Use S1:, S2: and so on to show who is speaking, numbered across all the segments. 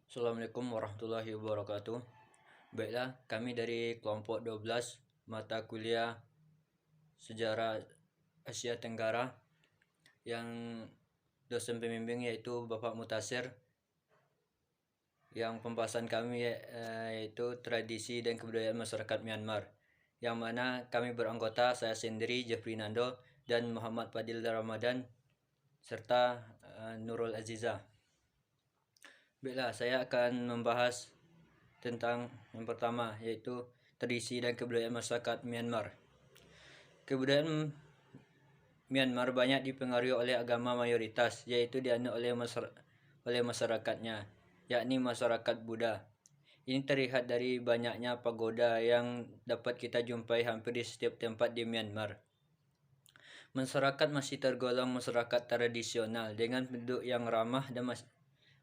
S1: Assalamualaikum warahmatullahi wabarakatuh. Baiklah, kami dari kelompok 12 mata kuliah Sejarah Asia Tenggara yang dosen pembimbing yaitu Bapak Mutasir, yang pembahasan kami yaitu tradisi dan kebudayaan masyarakat Myanmar, yang mana kami beranggota saya sendiri Jeffrey Nando dan Muhammad Fadil Ramadan serta Nurul Aziza. Baiklah, saya akan membahas tentang yang pertama yaitu tradisi dan kebudayaan masyarakat Myanmar. Kebudayaan Myanmar banyak dipengaruhi oleh agama mayoritas, yaitu dianut oleh masyarakatnya, yakni masyarakat Buddha. Ini terlihat dari banyaknya pagoda yang dapat kita jumpai hampir di setiap tempat di Myanmar. Masyarakat masih tergolong masyarakat tradisional dengan penduduk yang ramah dan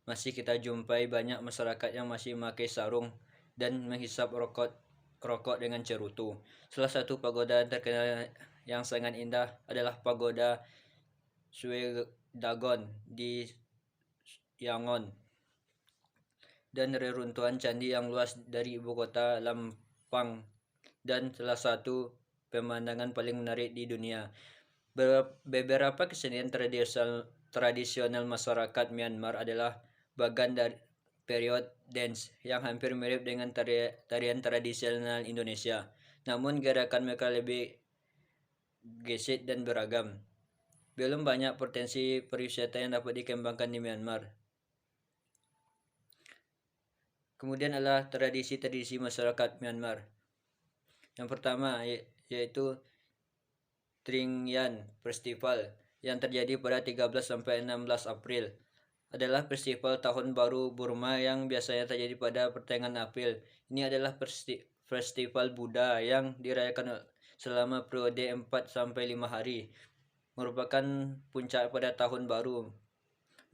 S1: masih kita jumpai banyak masyarakat yang masih memakai sarung dan menghisap rokok dengan cerutu. Salah satu pagoda terkenal yang sangat indah adalah pagoda Sue Dagon di Yangon dan reruntuhan candi yang luas dari ibu kota Lampang dan salah satu pemandangan paling menarik di dunia. Beberapa kesenian tradisional masyarakat Myanmar adalah bagian dari period dance yang hampir mirip dengan tarian tradisional Indonesia. Namun gerakan mereka lebih gesit dan beragam. Belum banyak potensi pariwisata yang dapat dikembangkan di Myanmar. Kemudian adalah tradisi-tradisi masyarakat Myanmar. Yang pertama yaitu Tringyan Festival yang terjadi pada 13 sampai 16 April. Adalah festival tahun baru Burma yang biasanya terjadi pada pertengahan April. Ini adalah festival Buddha yang dirayakan selama periode 4 sampai 5 hari. Merupakan puncak pada tahun baru.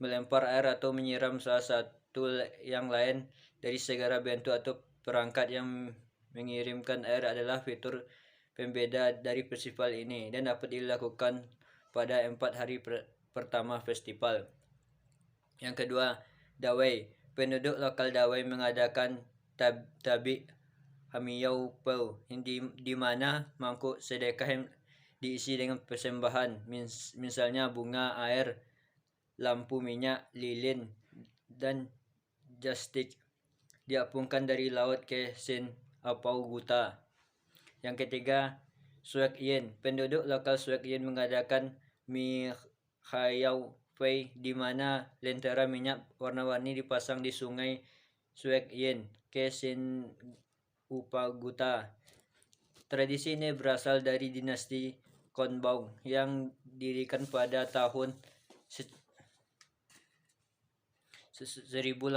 S1: Melempar air atau menyiram salah satu yang lain dari segala bentuk atau perangkat yang mengirimkan air adalah fitur pembeda dari festival ini dan dapat dilakukan pada 4 hari pertama festival. Yang kedua, Dawei. Penduduk lokal Dawei mengadakan tabi Hamiyau Pau, di mana mangkuk sedekah yang diisi dengan persembahan, misalnya bunga, air, lampu minyak, lilin, dan jastik, diapungkan dari laut ke Sin Apau Guta. Yang ketiga, Suek Yin. Penduduk lokal Suek Yin mengadakan Mi Khayau Fei, di mana lentera minyak warna-warni dipasang di sungai Suek Yin ke Sin Upaguta. Tradisi ini berasal dari dinasti Konbaung yang didirikan pada tahun 1851.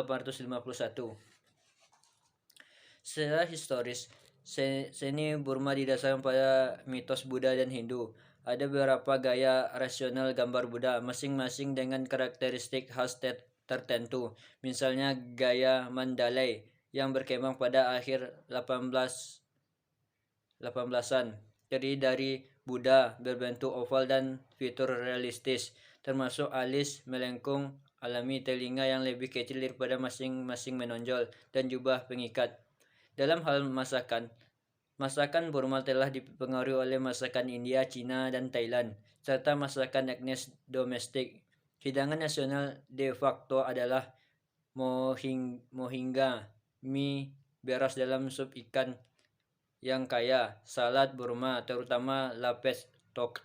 S1: Secara historis, seni Burma didasarkan pada mitos Buddha dan Hindu. Ada beberapa gaya rasional gambar Buddha, masing-masing dengan karakteristik khas tertentu. Misalnya gaya Mandalay yang berkembang pada akhir 18-an, terdiri dari Buddha berbentuk oval dan fitur realistis, termasuk alis melengkung alami, telinga yang lebih kecil daripada masing-masing menonjol, dan jubah pengikat. Dalam hal masakan Burma telah dipengaruhi oleh masakan India, Cina, dan Thailand, serta masakan etnis domestik. Hidangan nasional de facto adalah mohinga, mie beras dalam sup ikan yang kaya, salad Burma, terutama lapes tok,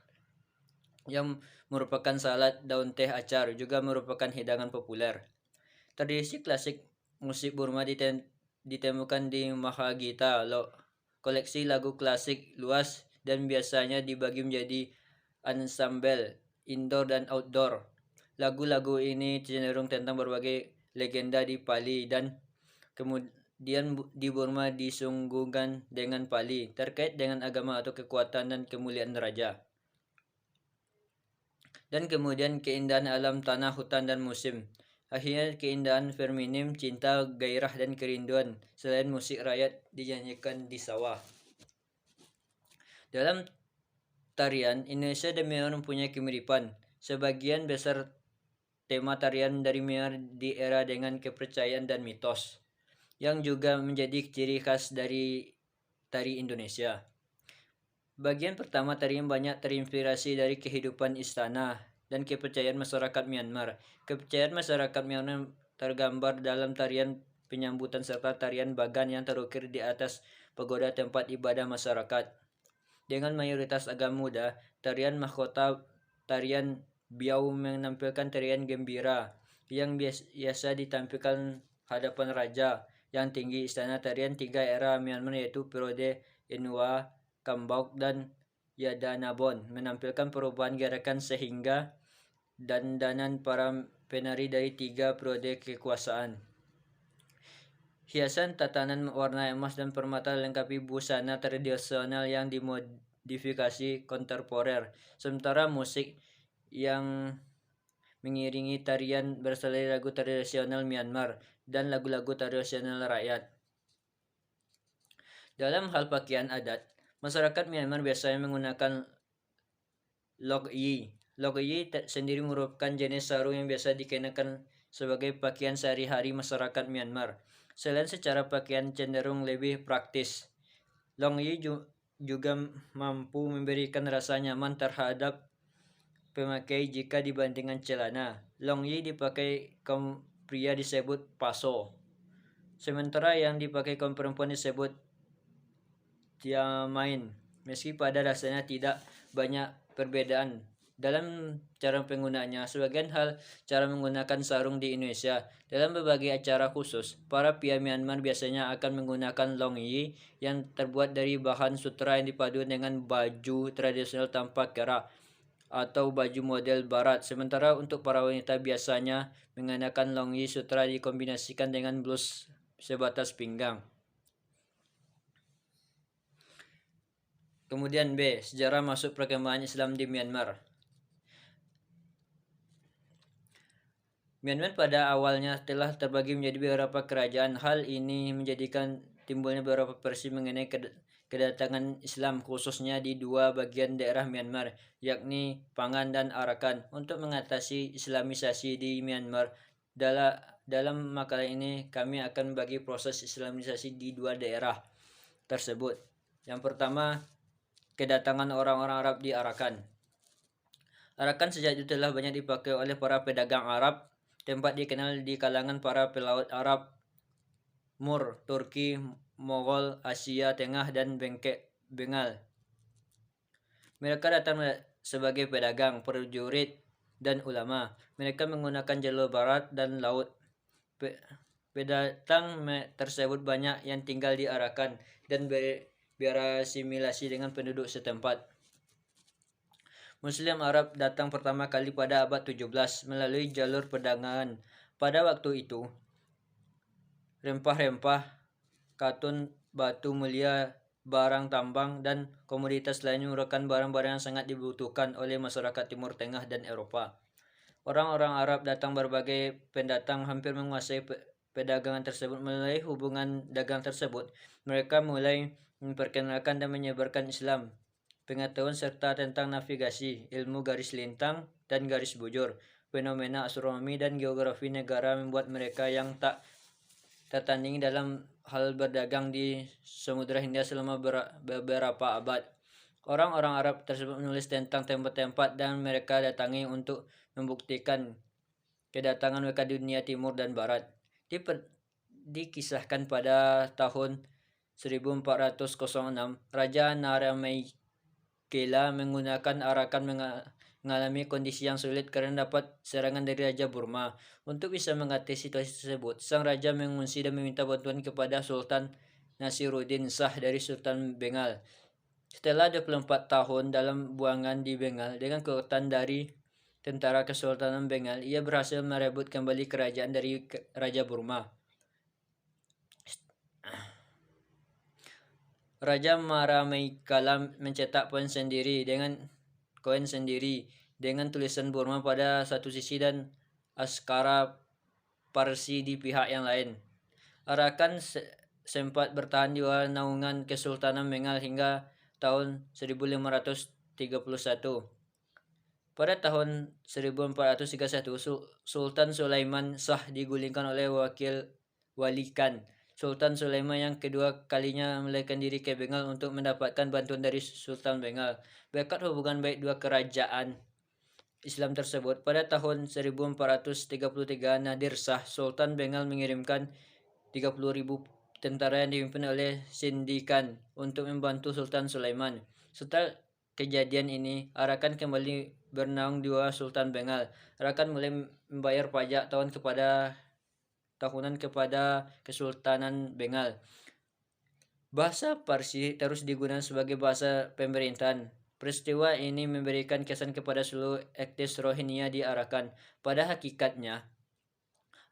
S1: yang merupakan salad daun teh acar, juga merupakan hidangan populer. Tradisi klasik musik Burma ditemukan di Mahagita, koleksi lagu klasik luas dan biasanya dibagi menjadi ensemble indoor dan outdoor. Lagu-lagu ini cenderung tentang berbagai legenda di Pali dan kemudian di Burma disungguhkan dengan Pali terkait dengan agama atau kekuatan dan kemuliaan raja. Dan kemudian keindahan alam, tanah, hutan, dan musim. Akhirnya keindahan feminim, cinta, gairah, dan kerinduan. Selain musik rakyat dinyanyikan di sawah. Dalam tarian, Indonesia dan Myanmar mempunyai kemiripan. Sebagian besar tema tarian dari Myanmar di era dengan kepercayaan dan mitos, yang juga menjadi ciri khas dari tari Indonesia. Bagian pertama tarian banyak terinspirasi dari kehidupan istana dan kepercayaan masyarakat Myanmar. Kepercayaan masyarakat Myanmar tergambar dalam tarian penyambutan serta tarian bagan yang terukir di atas pagoda tempat ibadah masyarakat. Dengan mayoritas agama Buddha, tarian mahkota tarian Biau menampilkan tarian gembira yang biasa ditampilkan hadapan raja yang tinggi istana. Tarian tiga era Myanmar yaitu periode Inwa, Kambok, dan Yadanabon menampilkan perubahan gerakan sehingga dandanan para penari dari tiga periode kekuasaan. Hiasan tatanan warna emas dan permata lengkapi busana tradisional yang dimodifikasi kontemporer. Sementara musik yang mengiringi tarian berasal dari lagu tradisional Myanmar dan lagu-lagu tradisional rakyat. Dalam hal pakaian adat, masyarakat Myanmar biasanya menggunakan lok yi. Lok yi sendiri merupakan jenis sarung yang biasa dikenakan sebagai pakaian sehari-hari masyarakat Myanmar. Selain secara pakaian cenderung lebih praktis, lok yi juga mampu memberikan rasa nyaman terhadap pemakai jika dibandingkan celana. Long yi dipakai kaum pria disebut paso, sementara yang dipakai kaum perempuan disebut tiamain. Meski pada dasarnya tidak banyak perbedaan dalam cara penggunaannya, sebagian hal cara menggunakan sarung di Indonesia. Dalam berbagai acara khusus, para pria Myanmar biasanya akan menggunakan long yi yang terbuat dari bahan sutra yang dipadu dengan baju tradisional tanpa kerah atau baju model barat. Sementara untuk para wanita biasanya mengenakan long yi sutra dikombinasikan dengan blus sebatas pinggang. Kemudian B. Sejarah masuk perkembangan Islam di Myanmar. Myanmar pada awalnya telah terbagi menjadi beberapa kerajaan. Hal ini menjadikan timbulnya beberapa versi mengenai kedatangan Islam, khususnya di dua bagian daerah Myanmar, yakni Pangan dan Arakan. Untuk mengatasi Islamisasi di Myanmar, dalam makalah ini kami akan membagi proses Islamisasi di dua daerah tersebut. Yang pertama, kedatangan orang-orang Arab di Arakan. Arakan sejak itu telah banyak dipakai oleh para pedagang Arab, tempat dikenal di kalangan para pelaut Arab, Mur, Turki, Mogol, Asia Tengah, dan Bengal. Mereka datang sebagai pedagang, prajurit, dan ulama. Mereka menggunakan jalur barat dan laut. Pendatang tersebut banyak yang tinggal di Arakan dan berasimilasi dengan penduduk setempat. Muslim Arab datang pertama kali pada abad 17 melalui jalur perdagangan. Pada waktu itu, rempah-rempah, katun, batu mulia, barang tambang, dan komoditas lainnya merupakan barang-barang yang sangat dibutuhkan oleh masyarakat Timur Tengah dan Eropa. Orang-orang Arab datang berbagai pendatang hampir menguasai perdagangan tersebut. Melalui hubungan dagang tersebut, mereka mulai memperkenalkan dan menyebarkan Islam, pengetahuan serta tentang navigasi, ilmu garis lintang dan garis bujur, fenomena astronomi dan geografi negara membuat mereka yang tak tertandingi dalam hal berdagang di Samudra Hindia selama beberapa abad. Orang-orang Arab tersebut menulis tentang tempat-tempat dan mereka datangi untuk membuktikan kedatangan mereka di dunia timur dan barat. Dikisahkan pada tahun 1406, Raja Naramaikela menggunakan Arakan mengalami kondisi yang sulit karena dapat serangan dari Raja Burma. Untuk bisa mengatasi situasi tersebut, sang raja mengungsi dan meminta bantuan kepada Sultan Nasiruddin Shah dari Sultan Bengal. Setelah 24 tahun dalam buangan di Bengal dengan kekuatan dari tentara Kesultanan Bengal, ia berhasil merebut kembali kerajaan dari Raja Burma. Raja Naramaikela mencetak koin sendiri dengan tulisan Burma pada satu sisi dan askara Parsi di pihak yang lain. Arakan sempat bertahan di bawah naungan Kesultanan Bengal hingga tahun 1531. Pada tahun 1431, Sultan Sulaiman Shah digulingkan oleh Wali Khan. Sultan Sulaiman yang kedua kalinya melarikan diri ke Bengal untuk mendapatkan bantuan dari Sultan Bengal. Berkat hubungan baik dua kerajaan Islam tersebut, pada tahun 1433 Nadir Shah, Sultan Bengal mengirimkan 30.000 tentara yang dipimpin oleh Sindhi Khan untuk membantu Sultan Sulaiman. Setelah kejadian ini, Arakan kembali bernaung di bawah Sultan Bengal. Arakan mulai membayar pajak tahunan kepada Kesultanan Bengal. Bahasa Parsi terus digunakan sebagai bahasa pemerintahan. Peristiwa ini memberikan kesan kepada seluruh etnis Rohingya di Arakan. Pada hakikatnya,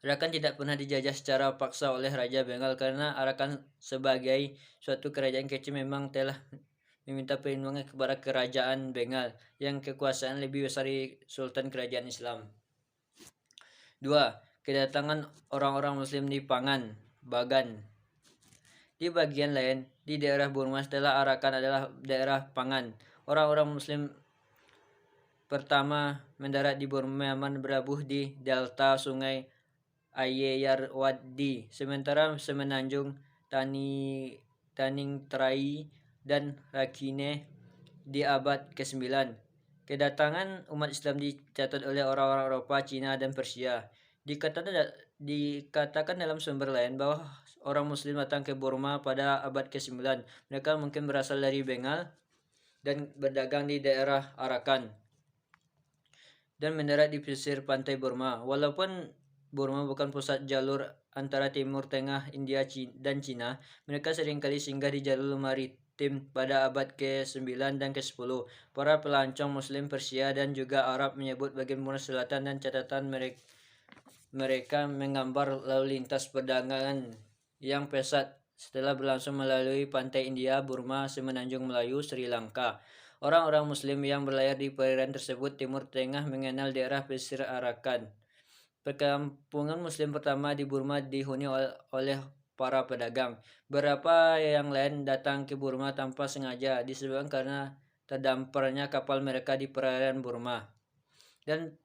S1: Arakan tidak pernah dijajah secara paksa oleh Raja Bengal karena Arakan sebagai suatu kerajaan kecil memang telah meminta perlindungan kepada kerajaan Bengal yang kekuasaan lebih besar di Sultan Kerajaan Islam. 2. Kedatangan orang-orang Muslim di Bagan. Di bagian lain, di daerah Burma setelah Arakan adalah daerah Pangan. Orang-orang Muslim pertama mendarat di Burma berlabuh di delta sungai Ayeyarwady, sementara semenanjung Taningtrai dan Rakhine di abad ke-9. Kedatangan umat Islam dicatat oleh orang-orang Eropa, Cina, dan Persia. Dikatakan dalam sumber lain bahwa orang Muslim datang ke Burma pada abad ke-9. Mereka mungkin berasal dari Bengal dan berdagang di daerah Arakan dan mendarat di pesisir pantai Burma. Walaupun Burma bukan pusat jalur antara Timur Tengah, India, dan Cina, mereka seringkali singgah di jalur maritim pada abad ke-9 dan ke-10. Para pelancong Muslim Persia dan juga Arab menyebut bagian Burma Selatan dan catatan mereka menggambar lalu lintas perdagangan yang pesat setelah berlangsung melalui pantai India, Burma, semenanjung Melayu, Sri Lanka. Orang-orang Muslim yang berlayar di perairan tersebut Timur Tengah mengenal daerah pesisir Arakan. Perkampungan Muslim pertama di Burma dihuni oleh para pedagang. Beberapa yang lain datang ke Burma tanpa sengaja disebabkan karena terdamparnya kapal mereka di perairan Burma dan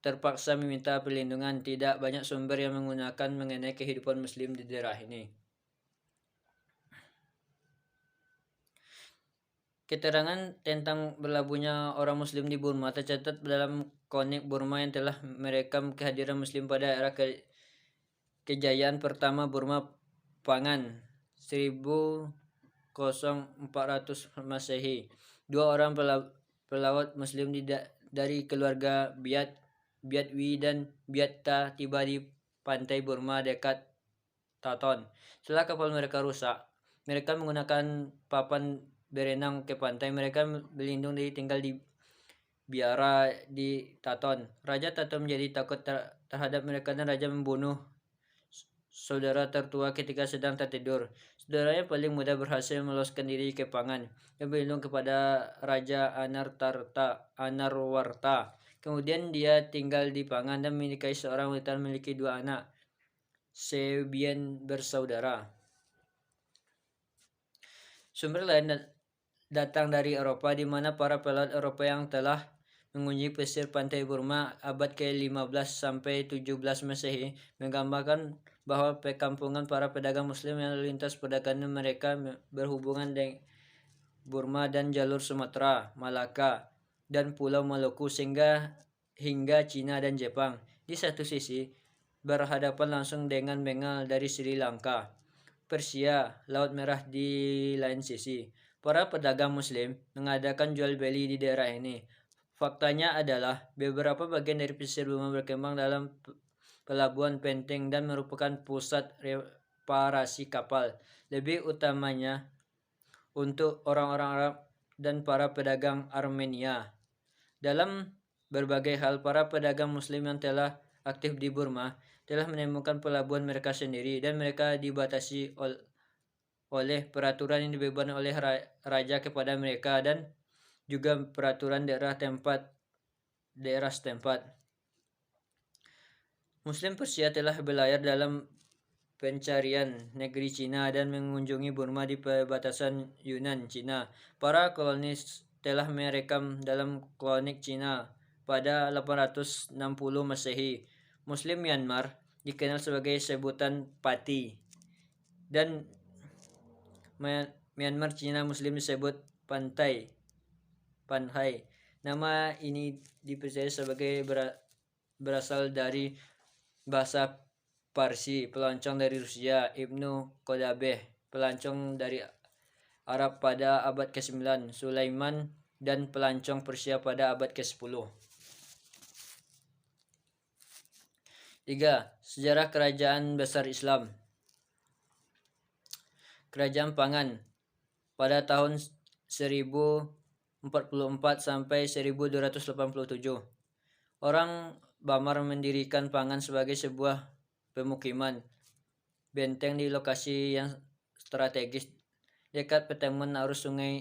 S1: terpaksa meminta perlindungan. Tidak banyak sumber yang menggunakan mengenai kehidupan Muslim di daerah ini. Keterangan tentang berlabuhnya orang Muslim di Burma tercatat dalam kronik Burma yang telah merekam kehadiran Muslim pada era kejayaan pertama Burma Pangan 1400 Masehi. 2 orang pelaut Muslim dari keluarga Biatwi dan Biatta tiba di pantai Burma dekat Taton. Setelah kapal mereka rusak, mereka menggunakan papan berenang ke pantai. Mereka berlindung tinggal di biara di Taton. Raja Taton menjadi takut terhadap mereka dan raja membunuh saudara tertua ketika sedang tertidur. Saudaranya paling muda berhasil meloloskan diri ke Pangan dan berlindung kepada Raja Anarwarta. Kemudian dia tinggal di Pangan dan menikahi seorang wanita dan memiliki 2 anak. Sebian bersaudara. Sumber lain datang dari Eropa, di mana para pelaut Eropa yang telah mengunjungi pesisir pantai Burma abad ke-15 sampai 17 Masehi menggambarkan bahwa perkampungan para pedagang Muslim yang lintas perdagangan mereka berhubungan dengan Burma dan jalur Sumatera, Malaka, dan Pulau Maluku hingga Cina dan Jepang. Di satu sisi, berhadapan langsung dengan Bengal dari Sri Lanka, Persia, Laut Merah di lain sisi. Para pedagang Muslim mengadakan jual beli di daerah ini. Faktanya adalah beberapa bagian dari pesisir Burma berkembang dalam pelabuhan penting dan merupakan pusat reparasi kapal, lebih utamanya untuk orang-orang Arab dan para pedagang Armenia. Dalam berbagai hal, para pedagang Muslim yang telah aktif di Burma telah menemukan pelabuhan mereka sendiri dan mereka dibatasi oleh peraturan yang dibebankan oleh raja kepada mereka dan juga peraturan daerah setempat. Muslim Persia telah berlayar dalam pencarian negeri Cina dan mengunjungi Burma di perbatasan Yunan, Cina. Para kolonis telah merekam dalam kronik Cina pada 860 Masehi. Muslim Myanmar dikenal sebagai sebutan Pati, dan Myanmar Cina Muslim disebut Panhai. Nama ini dipercaya sebagai berasal dari bahasa Parsi, pelancong dari Rusia, Ibnu Qodabeh, pelancong dari Arab pada abad ke-9, Sulaiman, dan pelancong Persia pada abad ke-10. 3. Sejarah Kerajaan Besar Islam. Kerajaan Pangan pada tahun 1044 sampai 1287. Orang Bamar mendirikan Pangan sebagai sebuah pemukiman benteng di lokasi yang strategis dekat pertemuan arus Sungai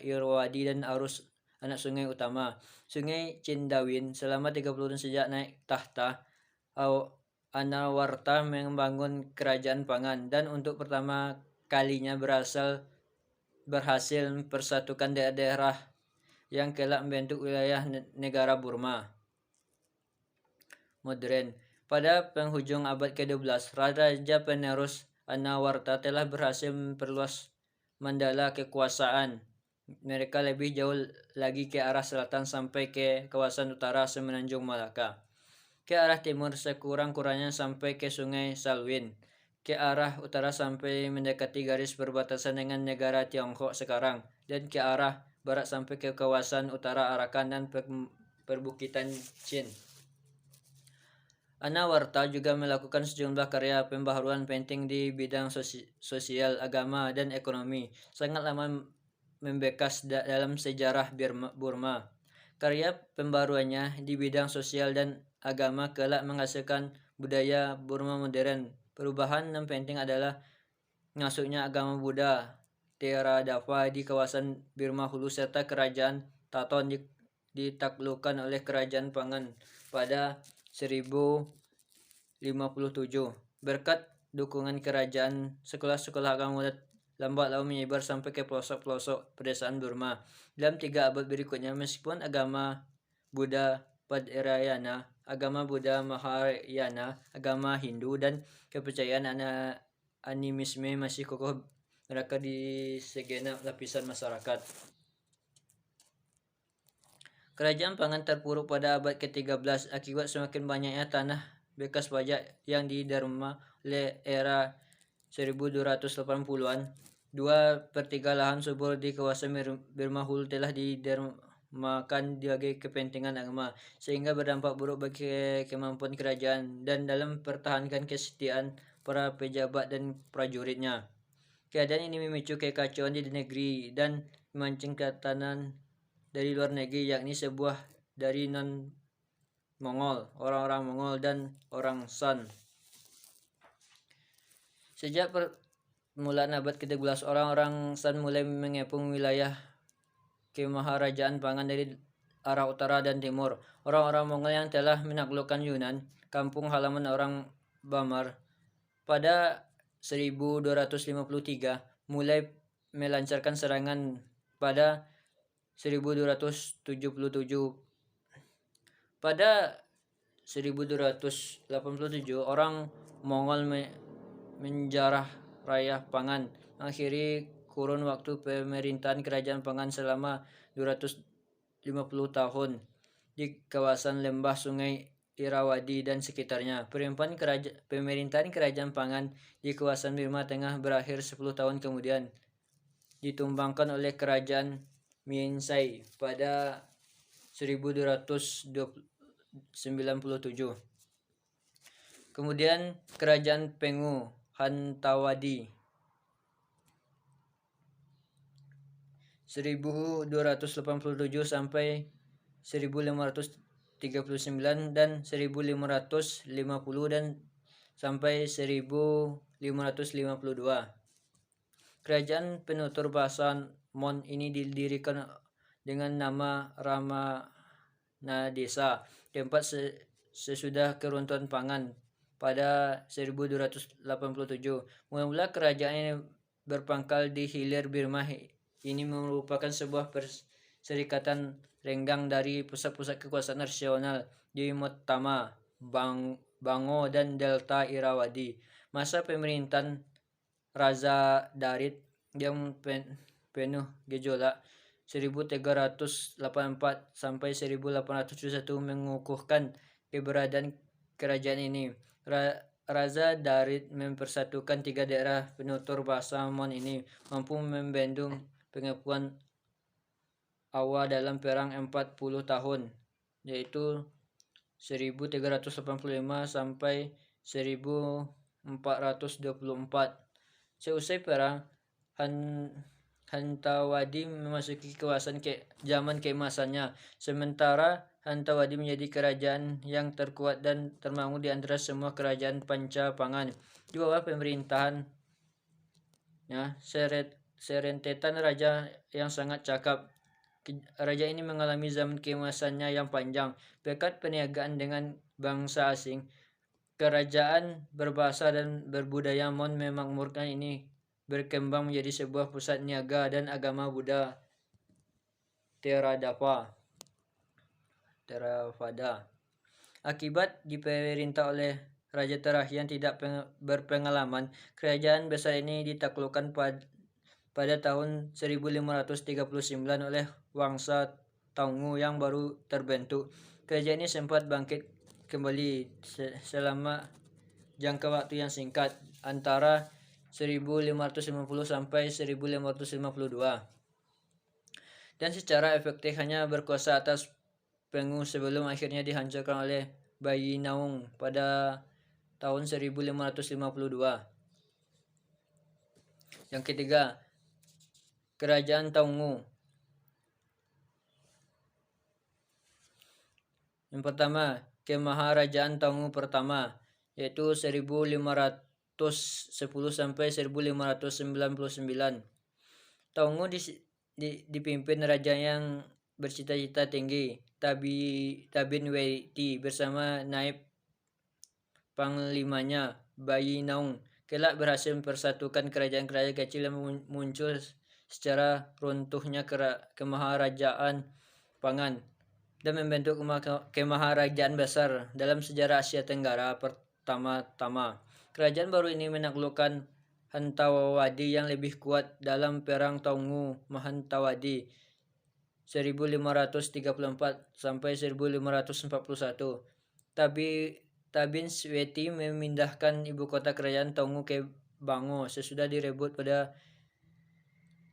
S1: Irrawaddy dan arus anak sungai utama, Sungai Cindawin. Selama 30 tahun sejak naik tahta, Anawarta membangun kerajaan Pangan, dan untuk pertama kalinya berhasil mempersatukan daerah yang kelak membentuk wilayah negara Burma modern. Pada penghujung abad ke-12, Raja penerus Anawarta telah berhasil memperluas mandala kekuasaan mereka lebih jauh lagi ke arah selatan sampai ke kawasan utara Semenanjung Malaka, ke arah timur sekurang-kurangnya sampai ke Sungai Salween, ke arah utara sampai mendekati garis perbatasan dengan negara Tiongkok sekarang, dan ke arah barat sampai ke kawasan utara Arakan dan perbukitan Chin. Anawarta juga melakukan sejumlah karya pembaharuan penting di bidang sosial, agama, dan ekonomi, sangat lama membekas dalam sejarah Burma. Karya pembaharuannya di bidang sosial dan agama kelak menghasilkan budaya Burma modern. Perubahan yang penting adalah masuknya agama Buddha Theravada di kawasan Burma Hulu serta kerajaan Taton ditaklukkan oleh kerajaan Pangan pada 1057. Berkat dukungan kerajaan, sekolah-sekolah agama lambat laun menyebar sampai ke pelosok-pelosok pedesaan Burma. Dalam 3 abad berikutnya, meskipun agama Buddha Vajrayana, agama Buddha Mahayana, agama Hindu, dan kepercayaan animisme masih kokoh mereka di segenap lapisan masyarakat. Kerajaan Pangan terpuruk pada abad ke-13 akibat semakin banyaknya tanah bekas pajak yang diderma oleh era 1280-an. 2/3 lahan subur di kawasan Burma Hulu telah didermakan sebagai kepentingan agama, sehingga berdampak buruk bagi kemampuan kerajaan dan dalam mempertahankan kesetiaan para pejabat dan prajuritnya. Keadaan ini memicu kekacauan di negeri dan memancing kedatangan dari luar negeri, yakni sebuah dari non-Mongol, orang-orang Mongol, dan orang Shan. Sejak permulaan abad ke-13, orang-orang Shan mulai mengepung wilayah kemaharajaan Pangan dari arah utara dan timur. Orang-orang Mongol yang telah menaklukkan Yunan, kampung halaman orang Bamar, pada 1253 mulai melancarkan serangan. Pada 1277. Pada 1287, orang Mongol menjarah raya Pangan, mengakhiri kurun waktu pemerintahan kerajaan Pangan selama 250 tahun di kawasan lembah Sungai Irrawaddy dan sekitarnya. Pemerintahan kerajaan Pangan di kawasan Burma Tengah berakhir 10 tahun kemudian, ditumbangkan oleh kerajaan Miensai pada 1297. Kemudian kerajaan Pengu Hantawadi 1287 sampai 1539 dan 1550 dan sampai 1552. Kerajaan penutur bahasa Mon ini didirikan dengan nama Ramanadesa, tempat sesudah keruntuhan Pangan pada 1287. Mula-mula kerajaan ini berpangkal di hilir Burma ini merupakan sebuah Serikatan renggang dari pusat-pusat kekuasaan nasional di Motama, Bango, dan Delta Irawadi. Masa pemerintahan Raja Darit yang penuh gejolak 1384 sampai 1801 mengukuhkan keberadaan kerajaan ini. Raja Darit mempersatukan 3 daerah penutur bahasa Mon ini, mampu membendung pengakuan awal dalam perang 40 tahun, yaitu 1385 sampai 1424. Seusai perang, Hantawadi memasuki kawasan zaman keemasannya, sementara Hantawadi menjadi kerajaan yang terkuat dan terbangun di antara semua kerajaan Panca-Pangan. Di bawah pemerintahan serentetan raja yang sangat cakap, raja ini mengalami zaman keemasannya yang panjang. Berkat perniagaan dengan bangsa asing, kerajaan berbahasa dan berbudaya Mon memakmurkan ini berkembang menjadi sebuah pusat niaga dan agama Buddha Theravada. Akibat diperintah oleh raja terakhir yang tidak berpengalaman, kerajaan besar ini ditaklukkan pada tahun 1539 oleh Wangsa Taungu yang baru terbentuk. Kerajaan ini sempat bangkit kembali selama jangka waktu yang singkat, antara 1550 sampai 1552, dan secara efektif hanya berkuasa atas Pengu sebelum akhirnya dihancurkan oleh Bayi Naung pada tahun 1552. Yang ketiga, Kerajaan Taungu. Yang pertama, Kemaharajaan Taungu pertama, yaitu 1510 sampai 1599. Taungu dipimpin raja yang bercita-cita tinggi, Tabin Weti, bersama naib panglimanya Bayi Naung. Kelak berhasil mempersatukan kerajaan-kerajaan kecil yang muncul secara runtuhnya kemaharajaan Pangan dan membentuk kemaharajaan besar dalam sejarah Asia Tenggara pertama-tama. Kerajaan baru ini menaklukkan Hantawadi yang lebih kuat dalam perang Taungu Mahantawadi 1534 sampai 1541. Tabin Sweti memindahkan ibu kota kerajaan Taungu ke Bango sesudah direbut pada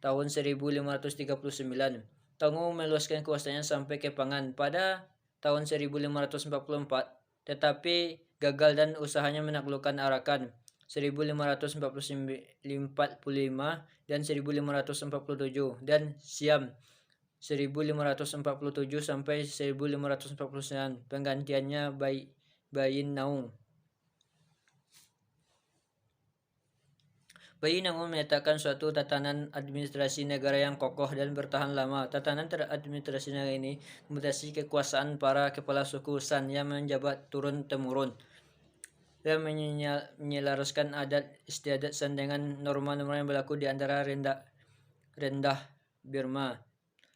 S1: tahun 1539. Taungu meluaskan kuasanya sampai ke Pangan pada tahun 1544, tetapi gagal dan usahanya menaklukkan Arakan 1545 dan 1547 dan Siam 1547 sampai 1549. Penggantiannya Bayin Naung. Bayi Naung menyatakan suatu tatanan administrasi negara yang kokoh dan bertahan lama. Tatanan administrasi negara ini membatasi kekuasaan para kepala suku San yang menjabat turun-temurun dan menyelaraskan adat istiadat San dengan norma-norma yang berlaku di antara rendah Burma.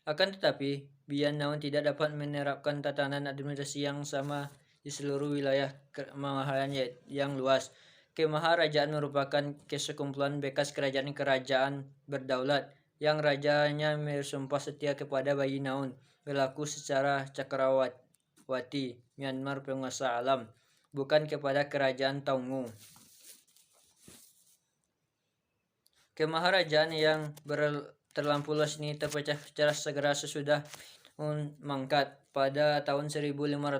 S1: Akan tetapi, Bayin Naung tidak dapat menerapkan tatanan administrasi yang sama di seluruh wilayah kemaharan yang luas. Kemaharajaan merupakan kesekumpulan bekas kerajaan-kerajaan berdaulat yang rajanya bersumpah setia kepada Bayi Naung, berlaku secara cakrawati Myanmar penguasa alam, bukan kepada kerajaan Taungu. Kemaharajaan yang terlampau luas ini terpecah secara segera sesudah mangkat pada tahun 1581.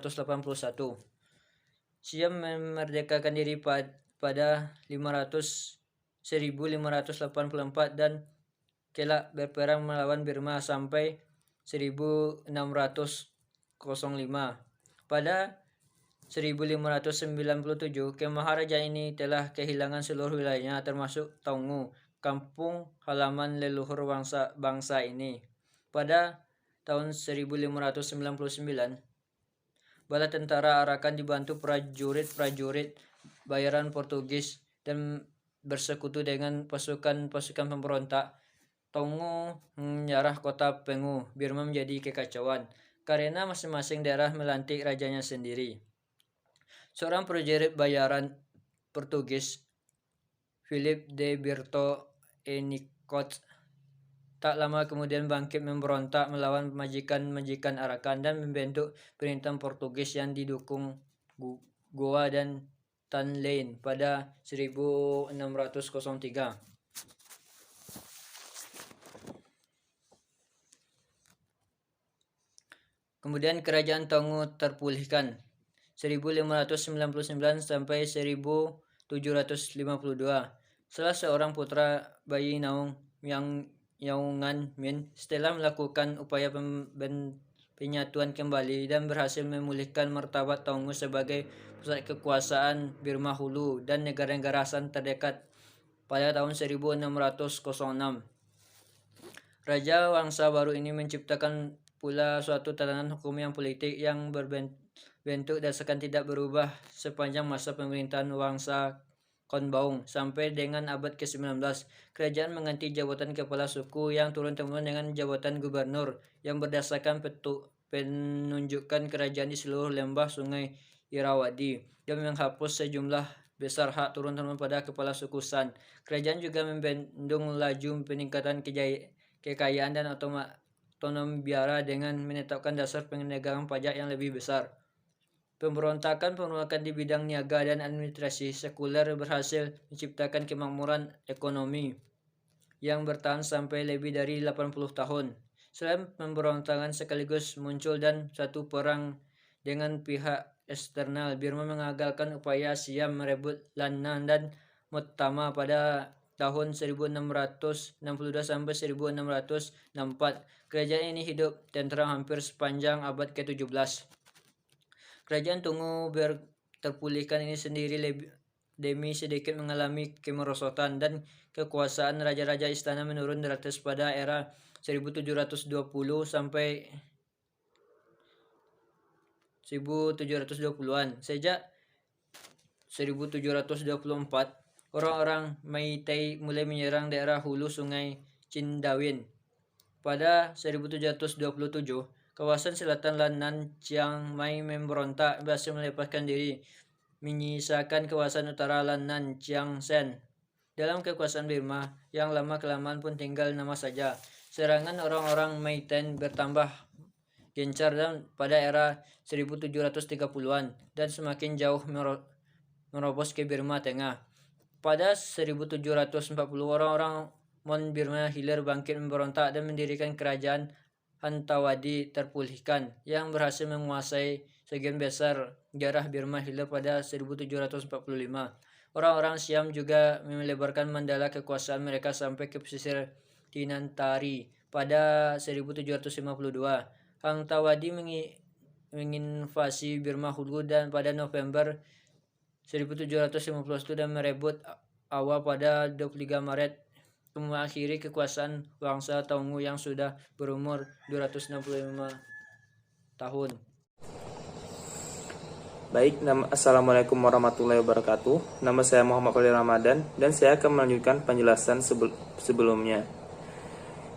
S1: Siam memerdekakan diri pada 1584 dan kelak berperang melawan Burma sampai 1605. Pada 1597, kemaharajaan ini telah kehilangan seluruh wilayahnya termasuk Taungu, kampung halaman leluhur bangsa ini. Pada tahun 1599, bala tentara Arakan dibantu prajurit bayaran Portugis dan bersekutu dengan pasukan pemberontak Tongu menjarah kota Pengu, Burma menjadi kekacauan karena masing-masing daerah melantik rajanya sendiri. Seorang prajurit bayaran Portugis, Philip de Berto e Nicot, tak lama kemudian bangkit memberontak melawan majikan-majikan Arakan dan membentuk pemerintahan Portugis yang didukung Goa dan Tan Lane pada 1603. Kemudian kerajaan Tongu terpulihkan 1599 sampai 1752. Salah seorang putra bayi Naung yang Yaungan Min setelah melakukan upaya penyatuan kembali dan berhasil memulihkan martabat Tongu sebagai pusat kekuasaan Burma Hulu dan negara-negara ASEAN terdekat pada tahun 1606. Raja Wangsa baru ini menciptakan pula suatu tatanan hukum yang politik yang berbentuk dasarkan tidak berubah sepanjang masa pemerintahan Wangsa Konbaung sampai dengan abad ke-19. Kerajaan mengganti jabatan kepala suku yang turun-temurun dengan jabatan gubernur yang berdasarkan penunjukan kerajaan di seluruh lembah Sungai Irrawaddy dan menghapus sejumlah besar hak turun-temurun pada kepala suku San. Kerajaan juga membendung laju peningkatan kekayaan dan otonomi biara dengan menetapkan dasar pengendalian pajak yang lebih besar. Pemberontakan di bidang niaga dan administrasi sekuler berhasil menciptakan kemakmuran ekonomi yang bertahan sampai lebih dari 80 tahun. Selain pemberontakan sekaligus muncul dan satu perang dengan pihak eksternal, Burma mengagalkan upaya Siam merebut Lanna dan Motama pada tahun 1662 sampai 1664. Kerajaan ini hidup tentram hampir sepanjang abad ke-17. Kerajaan Tongu terpulihkan ini sendiri demi sedikit mengalami kemerosotan dan kekuasaan raja-raja istana menurun drastis pada era 1720 sampai 1720-an. Sejak 1724, orang-orang Meitei mulai menyerang daerah hulu Sungai Cindawin. Pada 1727, kawasan selatan Lannan Chiang Mai memberontak berhasil melepaskan diri, menyisakan kawasan utara Lannan Chiang Sen. Dalam kekuasaan Burma yang lama-kelamaan pun tinggal nama saja. Serangan orang-orang Meitei bertambah gencar dan pada era 1730-an dan semakin jauh merobos ke Burma Tengah. Pada 1740, orang-orang Mon Burma Hilir bangkit memberontak dan mendirikan kerajaan Hantawadi terpulihkan yang berhasil menguasai sebagian besar daerah Burma Hilir pada 1745. Orang-orang Siam juga melebarkan mandala kekuasaan mereka sampai ke pesisir Tinantari pada 1752. Hantawadi menginvasi Burma Hulu dan pada November 1751 dan merebut Awa pada 23 Maret, mengakhiri kekuasaan bangsa Tongu yang sudah berumur 265 tahun.
S2: Baik, Assalamualaikum warahmatullahi wabarakatuh. Nama saya Muhammad Fadil Ramadan dan saya akan melanjutkan penjelasan sebelumnya.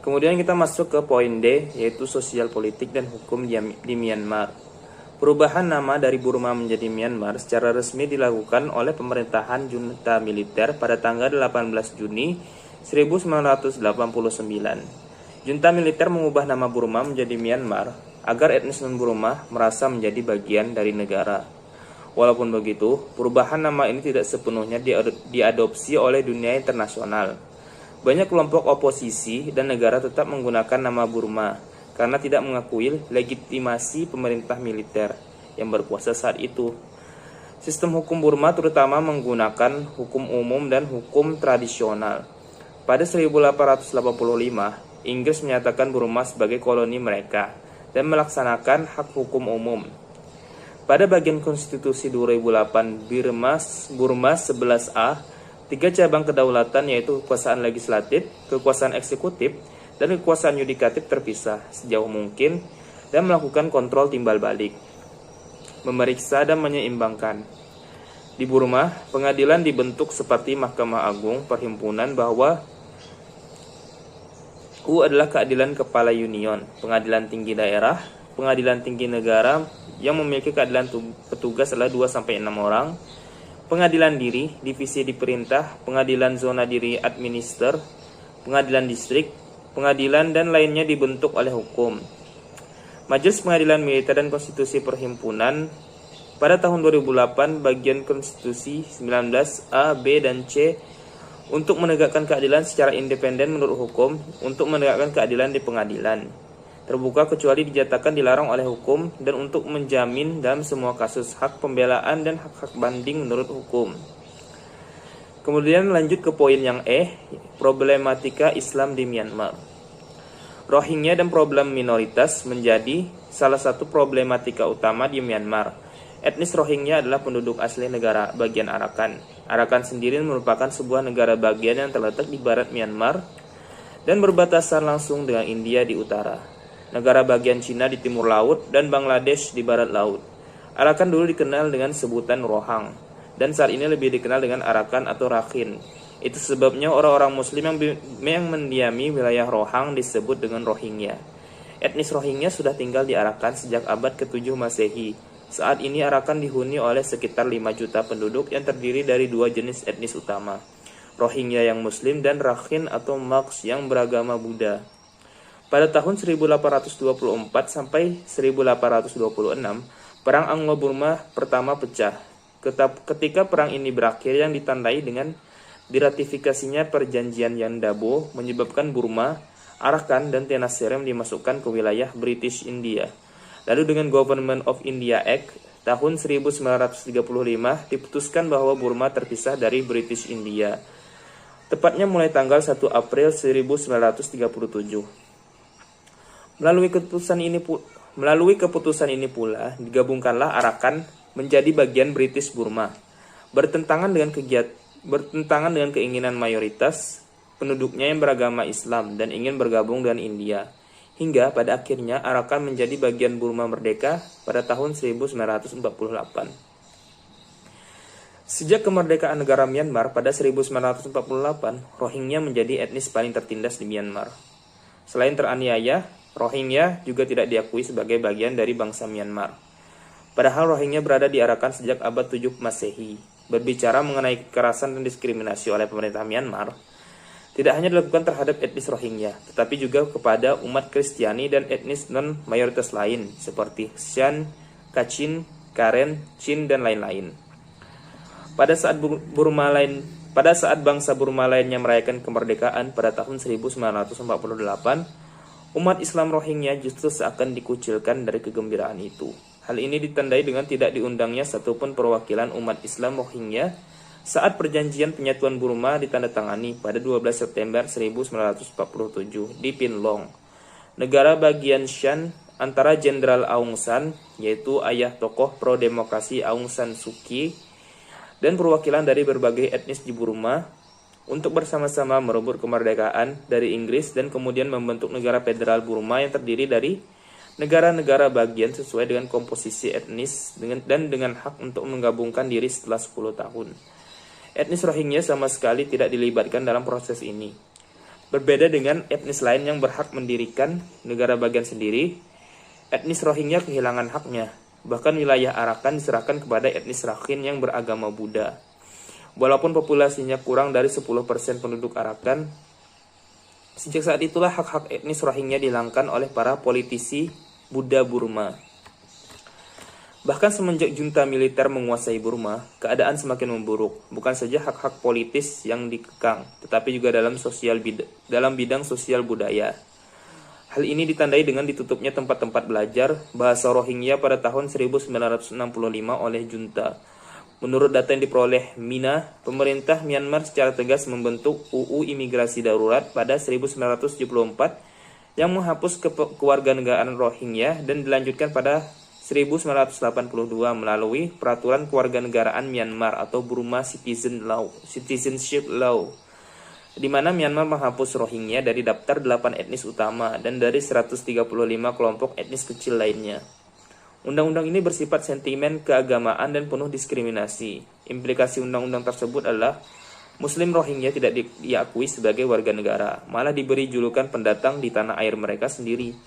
S2: Kemudian kita masuk ke poin D, yaitu sosial politik dan hukum di Myanmar. Perubahan nama dari Burma menjadi Myanmar secara resmi dilakukan oleh pemerintahan junta militer pada tanggal 18 Juni 1989. Junta militer mengubah nama Burma menjadi Myanmar agar etnis non-Burma merasa menjadi bagian dari negara. Walaupun begitu, perubahan nama ini tidak sepenuhnya diadopsi oleh dunia internasional. Banyak kelompok oposisi dan negara tetap menggunakan nama Burma karena tidak mengakui legitimasi pemerintah militer yang berkuasa saat itu. Sistem hukum Burma terutama menggunakan hukum umum dan hukum tradisional. Pada 1885, Inggris menyatakan Burma sebagai koloni mereka dan melaksanakan hak hukum umum. Pada bagian konstitusi 2008 Burma 11A, 3 cabang kedaulatan yaitu kekuasaan legislatif, kekuasaan eksekutif, dan kekuasaan yudikatif terpisah sejauh mungkin dan melakukan kontrol timbal balik, memeriksa dan menyeimbangkan. Di Burma, pengadilan dibentuk seperti Mahkamah Agung Perhimpunan bahwa U adalah keadilan kepala union, pengadilan tinggi daerah, pengadilan tinggi negara yang memiliki keadilan petugas adalah 2-6 orang, pengadilan diri, divisi diperintah, pengadilan zona diri administer, pengadilan distrik, pengadilan dan lainnya dibentuk oleh hukum. Majelis Pengadilan Militer dan Konstitusi Perhimpunan pada tahun 2008 bagian konstitusi 19A, B, dan C untuk menegakkan keadilan secara independen menurut hukum, untuk menegakkan keadilan di pengadilan terbuka kecuali dinyatakan dilarang oleh hukum, dan untuk menjamin dalam semua kasus hak pembelaan dan hak-hak banding menurut hukum. Kemudian lanjut ke poin yang problematika Islam di Myanmar. Rohingya dan problem minoritas menjadi salah satu problematika utama di Myanmar. Etnis Rohingya adalah penduduk asli negara bagian Arakan. Arakan sendiri merupakan sebuah negara bagian yang terletak di barat Myanmar dan berbatasan langsung dengan India di utara, negara bagian Cina di timur laut, dan Bangladesh di barat laut. Arakan dulu dikenal dengan sebutan Rohang, dan saat ini lebih dikenal dengan Arakan atau Rakhine. Itu sebabnya orang-orang Muslim yang mendiami wilayah Rohang disebut dengan Rohingya. Etnis Rohingya sudah tinggal di Arakan sejak abad ke-7 Masehi. Saat ini Arakan dihuni oleh sekitar 5 juta penduduk yang terdiri dari 2 jenis etnis utama, Rohingya yang Muslim dan Rakhine atau Marx yang beragama Buddha. Pada tahun 1824 sampai 1826, Perang Anglo-Burma pertama pecah. Ketika perang ini berakhir yang ditandai dengan diratifikasinya perjanjian Yandabo menyebabkan Burma, Arakan, dan Tenasserim dimasukkan ke wilayah British India. Lalu dengan Government of India Act tahun 1935 diputuskan bahwa Burma terpisah dari British India. Tepatnya mulai tanggal 1 April 1937. Melalui keputusan ini pula digabungkanlah Arakan menjadi bagian British Burma. Bertentangan dengan keinginan mayoritas penduduknya yang beragama Islam dan ingin bergabung dengan India. Hingga pada akhirnya Arakan menjadi bagian Burma merdeka pada tahun 1948. Sejak kemerdekaan negara Myanmar pada 1948, Rohingya menjadi etnis paling tertindas di Myanmar. Selain teraniaya, Rohingya juga tidak diakui sebagai bagian dari bangsa Myanmar. Padahal Rohingya berada di Arakan sejak abad 7 Masehi. Berbicara mengenai kekerasan dan diskriminasi oleh pemerintah Myanmar, tidak hanya dilakukan terhadap etnis Rohingya, tetapi juga kepada umat Kristiani dan etnis non-mayoritas lain, seperti Shan, Kachin, Karen, Chin, dan lain-lain. Pada saat bangsa Burma lainnya merayakan kemerdekaan pada tahun 1948, umat Islam Rohingya justru seakan dikucilkan dari kegembiraan itu. Hal ini ditandai dengan tidak diundangnya satupun perwakilan umat Islam Rohingya saat perjanjian penyatuan Burma ditandatangani pada 12 September 1947 di Pinlong, negara bagian Shan, antara Jenderal Aung San, yaitu ayah tokoh pro-demokrasi Aung San Suu Kyi, dan perwakilan dari berbagai etnis di Burma untuk bersama-sama merebut kemerdekaan dari Inggris dan kemudian membentuk negara federal Burma yang terdiri dari negara-negara bagian sesuai dengan komposisi etnis dan dengan hak untuk menggabungkan diri setelah 10 tahun. Etnis Rohingya sama sekali tidak dilibatkan dalam proses ini. Berbeda dengan etnis lain yang berhak mendirikan negara bagian sendiri, etnis Rohingya kehilangan haknya. Bahkan wilayah Arakan diserahkan kepada etnis Rakhine yang beragama Buddha. Walaupun populasinya kurang dari 10% penduduk Arakan, sejak saat itulah hak-hak etnis Rohingya dihilangkan oleh para politisi Buddha Burma. Bahkan semenjak junta militer menguasai Burma, keadaan semakin memburuk. Bukan saja hak-hak politis yang dikekang, tetapi juga dalam bidang sosial budaya. Hal ini ditandai dengan ditutupnya tempat-tempat belajar bahasa Rohingya pada tahun 1965 oleh junta. Menurut data yang diperoleh MINA, pemerintah Myanmar secara tegas membentuk UU Imigrasi Darurat pada 1974 yang menghapus kewarganegaraan Rohingya dan dilanjutkan pada 1982 melalui Peraturan Kewarganegaraan Myanmar atau Burma Citizenship Law, di mana Myanmar menghapus Rohingya dari daftar 8 etnis utama dan dari 135 kelompok etnis kecil lainnya. Undang-undang ini bersifat sentimen keagamaan dan penuh diskriminasi. Implikasi undang-undang tersebut adalah Muslim Rohingya tidak diakui sebagai warga negara, malah diberi julukan pendatang di tanah air mereka sendiri.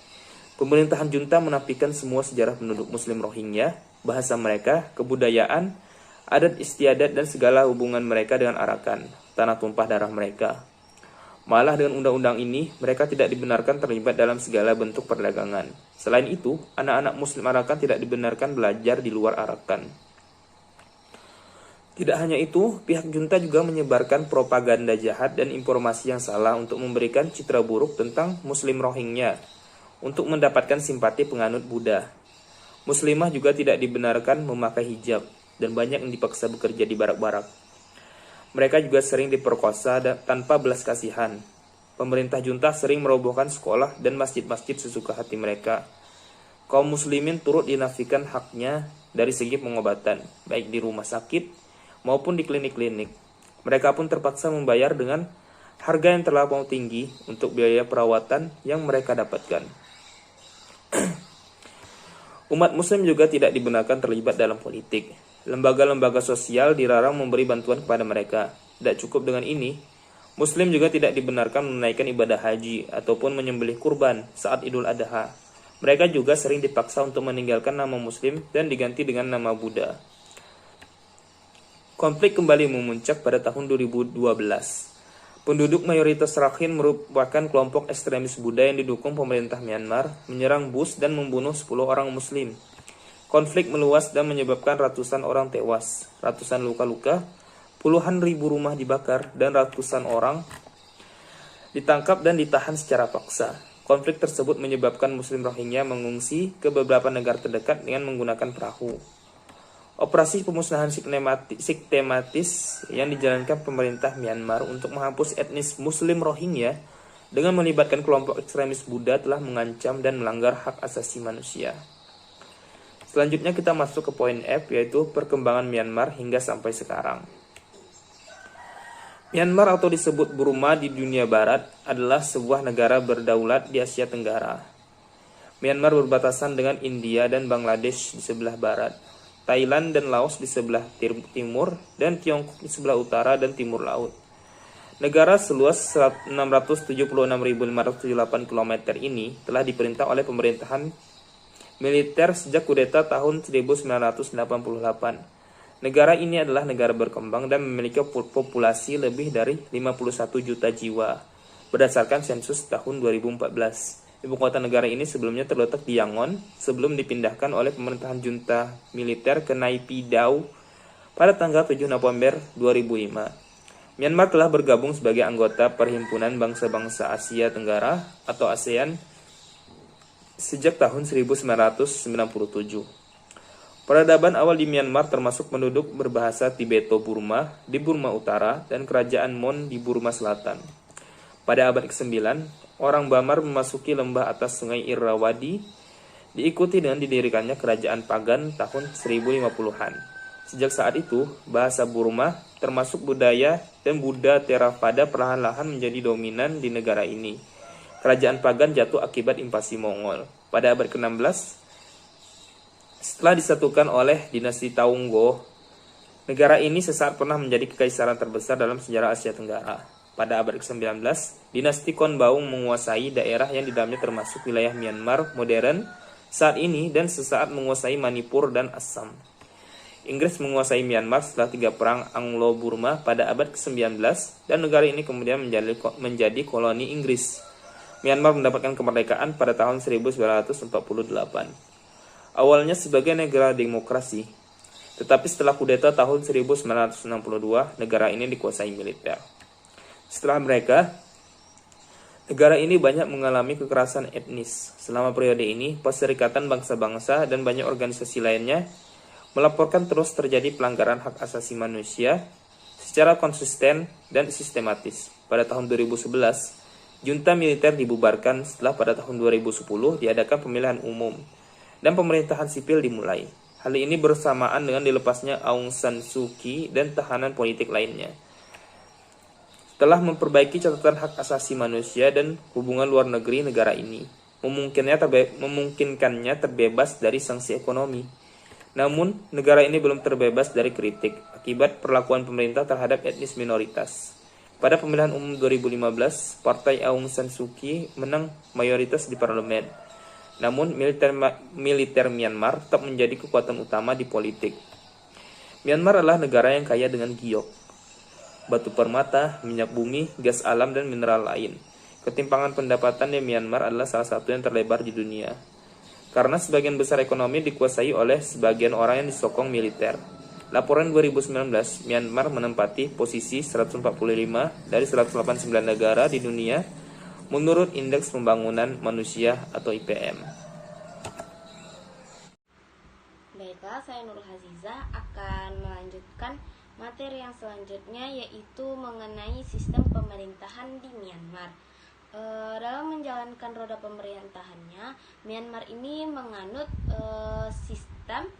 S2: Pemerintahan junta menafikan semua sejarah penduduk Muslim Rohingya, bahasa mereka, kebudayaan, adat istiadat, dan segala hubungan mereka dengan Arakan, tanah tumpah darah mereka. Malah dengan undang-undang ini, mereka tidak dibenarkan terlibat dalam segala bentuk perdagangan. Selain itu, anak-anak Muslim Arakan tidak dibenarkan belajar di luar Arakan. Tidak hanya itu, pihak junta juga menyebarkan propaganda jahat dan informasi yang salah untuk memberikan citra buruk tentang Muslim Rohingya untuk mendapatkan simpati penganut Buddha. Muslimah juga tidak dibenarkan memakai hijab dan banyak yang dipaksa bekerja di barak-barak. Mereka juga sering diperkosa tanpa belas kasihan. Pemerintah junta sering merobohkan sekolah dan masjid-masjid sesuka hati mereka. Kaum muslimin turut dinafikan haknya dari segi pengobatan, baik di rumah sakit maupun di klinik-klinik. Mereka pun terpaksa membayar dengan harga yang terlampau tinggi untuk biaya perawatan yang mereka dapatkan. Umat muslim juga tidak dibenarkan terlibat dalam politik. Lembaga-lembaga sosial dilarang memberi bantuan kepada mereka. Tidak cukup dengan ini, muslim juga tidak dibenarkan menunaikan ibadah haji ataupun menyembelih kurban saat Idul Adha. Mereka juga sering dipaksa untuk meninggalkan nama muslim dan diganti dengan nama Buddha. Konflik kembali memuncak pada tahun 2012. Penduduk mayoritas Rakhine merupakan kelompok ekstremis Buddha yang didukung pemerintah Myanmar menyerang bus dan membunuh 10 orang muslim. Konflik meluas dan menyebabkan ratusan orang tewas, ratusan luka-luka, puluhan ribu rumah dibakar, dan ratusan orang ditangkap dan ditahan secara paksa. Konflik tersebut menyebabkan Muslim Rohingya mengungsi ke beberapa negara terdekat dengan menggunakan perahu. Operasi pemusnahan sistematis yang dijalankan pemerintah Myanmar untuk menghapus etnis Muslim Rohingya dengan melibatkan kelompok ekstremis Buddha telah mengancam dan melanggar hak asasi manusia. Selanjutnya kita masuk ke poin F, yaitu perkembangan Myanmar hingga sampai sekarang. Myanmar atau disebut Burma di dunia barat adalah sebuah negara berdaulat di Asia Tenggara. Myanmar berbatasan dengan India dan Bangladesh di sebelah barat, Thailand dan Laos di sebelah timur, dan Tiongkok di sebelah utara dan timur laut. Negara seluas 676.578 km ini telah diperintah oleh pemerintahan militer sejak kudeta tahun 1988. Negara ini adalah negara berkembang dan memiliki populasi lebih dari 51 juta jiwa berdasarkan sensus tahun 2014. Ibu kota negara ini sebelumnya terletak di Yangon sebelum dipindahkan oleh pemerintahan junta militer ke Naypyidaw pada tanggal 7 November 2005. Myanmar telah bergabung sebagai anggota Perhimpunan Bangsa-Bangsa Asia Tenggara atau ASEAN sejak tahun 1997. Peradaban awal di Myanmar termasuk penduduk berbahasa Tibeto-Burma di Burma Utara dan kerajaan Mon di Burma Selatan. Pada abad ke-9, orang Bamar memasuki lembah atas sungai Irrawaddy, diikuti dengan didirikannya kerajaan Pagan tahun 1050-an. Sejak saat itu, bahasa Burma, termasuk budaya dan Buddha Theravada perlahan-lahan menjadi dominan di negara ini. Kerajaan Pagan jatuh akibat invasi Mongol. Pada abad ke-16, setelah disatukan oleh dinasti Taunggo, negara ini sesaat pernah menjadi kekaisaran terbesar dalam sejarah Asia Tenggara. Pada abad ke-19, dinasti Konbaung menguasai daerah yang di dalamnya termasuk wilayah Myanmar modern saat ini dan sesaat menguasai Manipur dan Assam. Inggris menguasai Myanmar setelah 3 perang Anglo-Burma pada abad ke-19 dan negara ini kemudian menjadi koloni Inggris. Myanmar mendapatkan kemerdekaan pada tahun 1948. Awalnya sebagai negara demokrasi, tetapi setelah kudeta tahun 1962, negara ini dikuasai militer. Setelah mereka, negara ini banyak mengalami kekerasan etnis. Selama periode ini, Perserikatan Bangsa-Bangsa dan banyak organisasi lainnya melaporkan terus terjadi pelanggaran hak asasi manusia secara konsisten dan sistematis. Pada tahun 2011, junta militer dibubarkan setelah pada tahun 2010 diadakan pemilihan umum dan pemerintahan sipil dimulai. Hal ini bersamaan dengan dilepasnya Aung San Suu Kyi dan tahanan politik lainnya. Telah memperbaiki catatan hak asasi manusia dan hubungan luar negeri negara ini, memungkinkannya terbebas dari sanksi ekonomi. Namun, negara ini belum terbebas dari kritik akibat perlakuan pemerintah terhadap etnis minoritas. Pada pemilihan umum 2015, Partai Aung San Suu Kyi menang mayoritas di parlemen. Namun, militer Myanmar tetap menjadi kekuatan utama di politik. Myanmar adalah negara yang kaya dengan giok, batu permata, minyak bumi, gas alam, dan mineral lain. Ketimpangan pendapatan di Myanmar adalah salah satu yang terlebar di dunia, karena sebagian besar ekonomi dikuasai oleh sebagian orang yang disokong militer. Laporan 2019, Myanmar menempati posisi 145 dari 189 negara di dunia menurut Indeks Pembangunan Manusia atau IPM.
S3: Baiklah, saya Nurul Hazizah akan melanjutkan materi yang selanjutnya, yaitu mengenai sistem pemerintahan di Myanmar. Dalam menjalankan roda pemerintahannya, Myanmar ini menganut sistem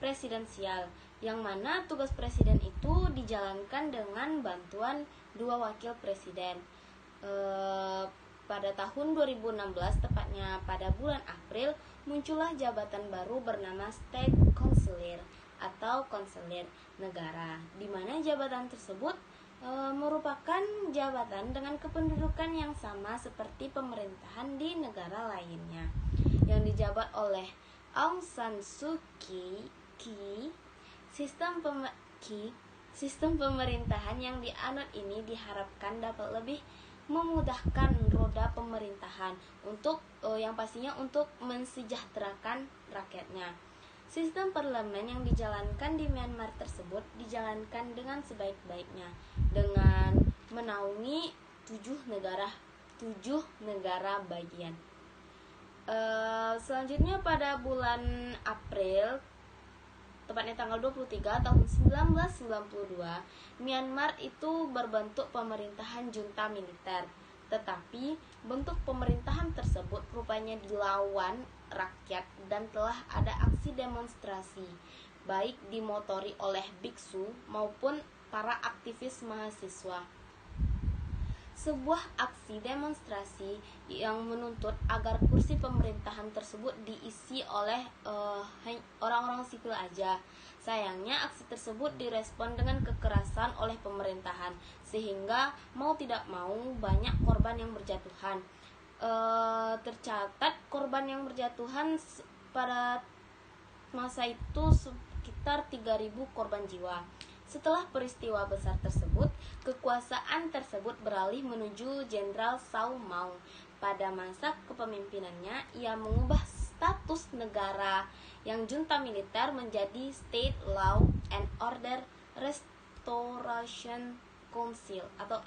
S3: presidensial, yang mana tugas presiden itu dijalankan dengan bantuan 2 wakil presiden. Pada tahun 2016, tepatnya pada bulan April, muncullah jabatan baru bernama State Councilor atau konselir negara, di mana jabatan tersebut merupakan jabatan dengan kependudukan yang sama seperti pemerintahan di negara lainnya, yang dijabat oleh Aung San Suu Kyi. Sistem pemerintahan yang dianut ini diharapkan dapat lebih memudahkan roda pemerintahan untuk yang pastinya untuk mensejahterakan rakyatnya. Sistem parlemen yang dijalankan di Myanmar tersebut dijalankan dengan sebaik-baiknya dengan menaungi 7 negara bagian. Selanjutnya pada bulan April, tepatnya tanggal 23 tahun 1992, Myanmar itu berbentuk pemerintahan junta militer. Tetapi bentuk pemerintahan tersebut rupanya dilawan rakyat dan telah ada aksi demonstrasi, baik dimotori oleh biksu maupun para aktivis mahasiswa. Sebuah aksi demonstrasi yang menuntut agar kursi pemerintahan tersebut diisi oleh orang-orang sipil aja. Sayangnya aksi tersebut direspon dengan kekerasan oleh pemerintahan, sehingga mau tidak mau banyak korban yang berjatuhan. Tercatat korban yang berjatuhan pada masa itu sekitar 3.000 korban jiwa. Setelah peristiwa besar tersebut, kekuasaan tersebut beralih menuju Jenderal Sau Maung. Pada masa kepemimpinannya, ia mengubah status negara yang junta militer menjadi State Law and Order Restoration Council atau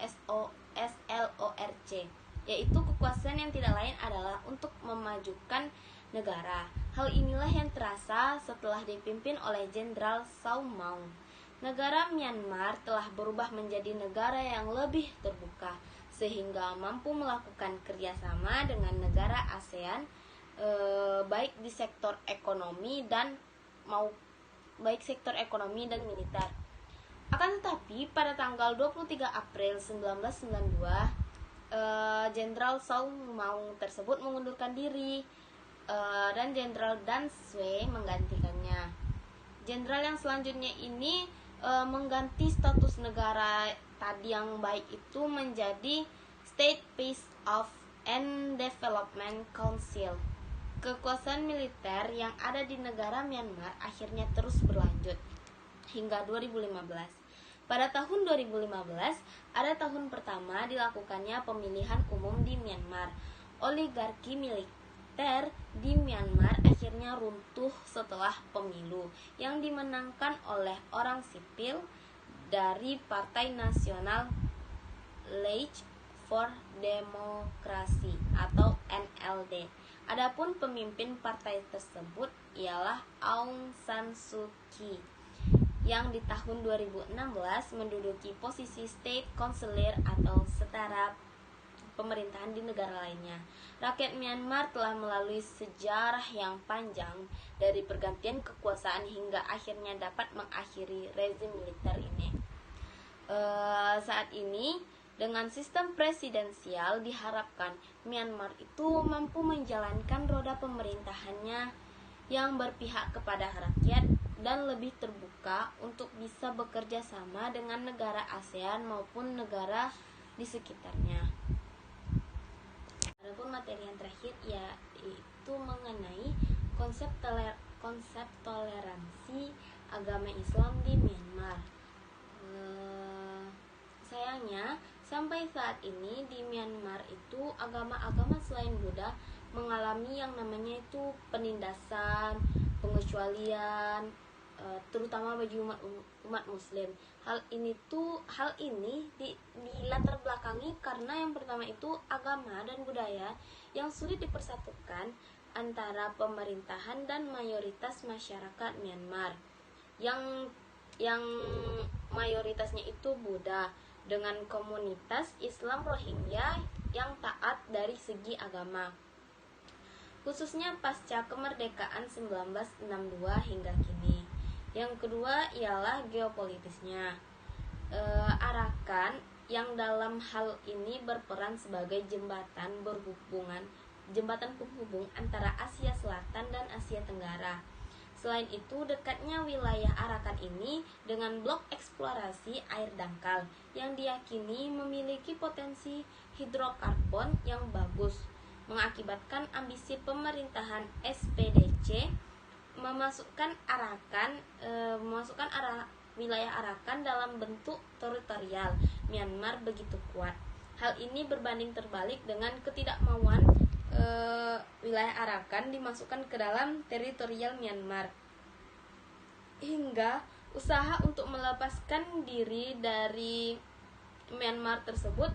S3: SLORC, yaitu kekuasaan yang tidak lain adalah untuk memajukan negara. Hal inilah yang terasa setelah dipimpin oleh Jenderal Sau Maung. Negara Myanmar telah berubah menjadi negara yang lebih terbuka, sehingga mampu melakukan kerjasama dengan negara ASEAN, baik di sektor ekonomi dan militer. Akan tetapi pada tanggal 23 April 1992, Jenderal Sau Maung tersebut mengundurkan diri dan Jenderal Dan Swe menggantikannya. Jenderal yang selanjutnya ini mengganti status negara tadi yang baik itu menjadi State Peace of and Development Council. Kekuasaan militer yang ada di negara Myanmar akhirnya terus berlanjut hingga 2015. Pada tahun 2015, ada tahun pertama dilakukannya pemilihan umum di Myanmar. Oligarki militer di Myanmar akhirnya runtuh setelah pemilu yang dimenangkan oleh orang sipil dari Partai Nasional League for Democracy atau NLD. Adapun pemimpin partai tersebut ialah Aung San Suu Kyi, yang di tahun 2016 menduduki posisi State Councilor atau setara pemerintahan di negara lainnya. Rakyat Myanmar telah melalui sejarah yang panjang dari pergantian kekuasaan hingga akhirnya dapat mengakhiri rezim militer ini. Saat ini dengan sistem presidensial diharapkan Myanmar itu mampu menjalankan roda pemerintahannya yang berpihak kepada rakyat dan lebih terbuka untuk bisa bekerja sama dengan negara ASEAN maupun negara di sekitarnya. Adapun materi yang terakhir yaitu mengenai konsep toleransi agama Islam di Myanmar. Sayangnya sampai saat ini di Myanmar itu agama-agama selain Buddha mengalami yang namanya itu penindasan, pengecualian, terutama bagi umat Muslim. Hal ini dilatar belakangi karena yang pertama itu agama dan budaya yang sulit dipersatukan antara pemerintahan dan mayoritas masyarakat Myanmar yang mayoritasnya itu Buddha dengan komunitas Islam Rohingya yang taat dari segi agama, khususnya pasca kemerdekaan 1962 hingga kini. Yang kedua ialah geopolitisnya. Arakan yang dalam hal ini berperan sebagai jembatan penghubung antara Asia Selatan dan Asia Tenggara. Selain itu, dekatnya wilayah Arakan ini dengan blok eksplorasi air dangkal yang diyakini memiliki potensi hidrokarbon yang bagus, mengakibatkan ambisi pemerintahan SPDC memasukkan wilayah Arakan dalam bentuk teritorial Myanmar begitu kuat. Hal ini berbanding terbalik dengan ketidakmauan wilayah Arakan dimasukkan ke dalam teritorial Myanmar, hingga usaha untuk melepaskan diri dari Myanmar tersebut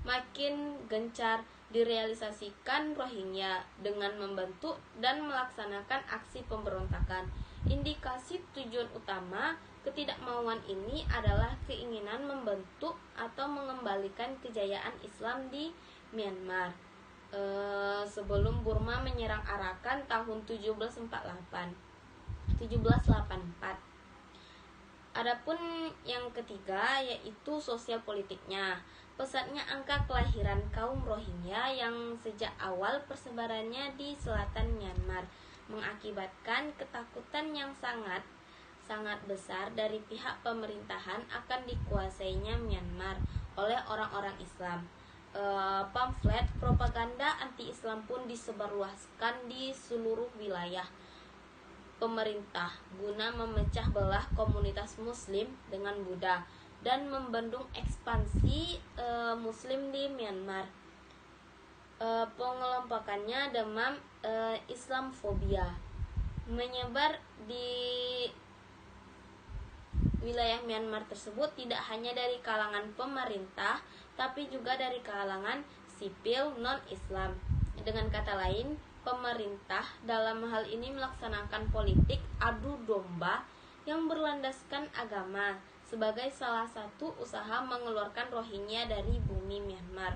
S3: makin gencar direalisasikan Rohingya dengan membentuk dan melaksanakan aksi pemberontakan. Indikasi tujuan utama ketidakmauan ini adalah keinginan membentuk atau mengembalikan kejayaan Islam di Myanmar sebelum Burma menyerang Arakan tahun 1784. Adapun yang ketiga yaitu sosial politiknya. Pesatnya angka kelahiran kaum Rohingya yang sejak awal persebarannya di selatan Myanmar mengakibatkan ketakutan yang sangat besar dari pihak pemerintahan akan dikuasainya Myanmar oleh orang-orang Islam. Pamflet propaganda anti-Islam pun disebarluaskan di seluruh wilayah pemerintah guna memecah belah komunitas Muslim dengan Buddha dan membendung ekspansi Muslim di Myanmar. Pengelompokannya demam Islamfobia menyebar di wilayah Myanmar tersebut tidak hanya dari kalangan pemerintah tapi juga dari kalangan sipil non-Islam. Dengan kata lain, pemerintah dalam hal ini melaksanakan politik adu domba yang berlandaskan agama sebagai salah satu usaha mengeluarkan Rohingya dari bumi Myanmar.